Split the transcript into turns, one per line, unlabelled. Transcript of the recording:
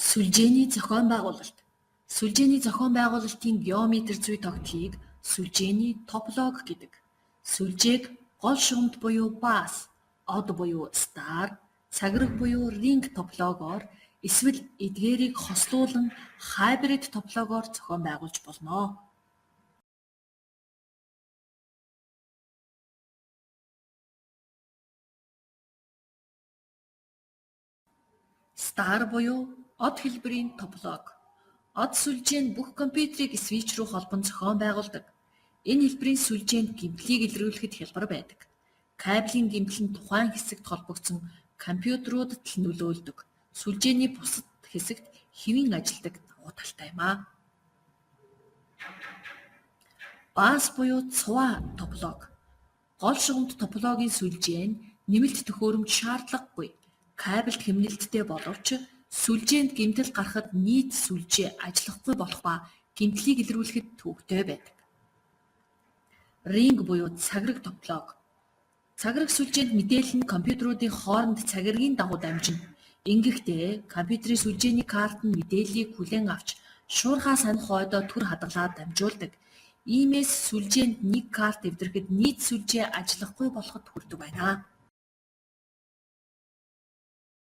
Сүлжээний зохион байгуулалт. Сүлжээний зохион байгуулалтын геометр зүй тогтолцоог сүлжээний тополог гэдэг. Сүлжээг гол шугамд буюу бас, од буюу стар, цагираг буюу ринг топологоор эсвэл эдгээрийг хослуулан хайбрид топологоор зохион байгуулж болно. Стар буюу од хэлбэрийн тополог. Од сүлжээ нь бүх компьютерийг свич руу холбон зохион байгуулдаг. Энэ хэлбэрийн сүлжээнд гэмтлийг илрүүлэхэд хялбар байдаг. Кабелийн гэмтэл нь тухайн хэсэгт холбогдсон компьютеруудад л нөлөөлдөг. Сүлжээний бусад хэсэгт хэвийн ажилладаг давуу талтай юм аа. Бас буюу цуваа тополог. Гол шугамд топологийн сүлжээ нь нэмэлт төхөөрөмж шаардлагагүй. Кабельд хэмнэлттэй боловч сүлжээнд гэмтэл гарахад нийт сүлжээ ажиллахгүй болох ба гэмтлийг илрүүлэхэд төвөгтэй байдаг. Ринг буюу цагираг тополог. Цагираг сүлжээнд мэдээлэл нь компьютеруудын хооронд цагиргийн дагуу дамжина. Ингэхдээ компьютерийн сүлжээний карт нь мэдээллийг хүлээн авч шуурхаа санах хойдоо түр хадгалаад дамжуулдаг. Иймээс сүлжээнд нэг карт эвдэрэхэд нийт сүлжээ ажиллахгүй болоход хүрдэг байна.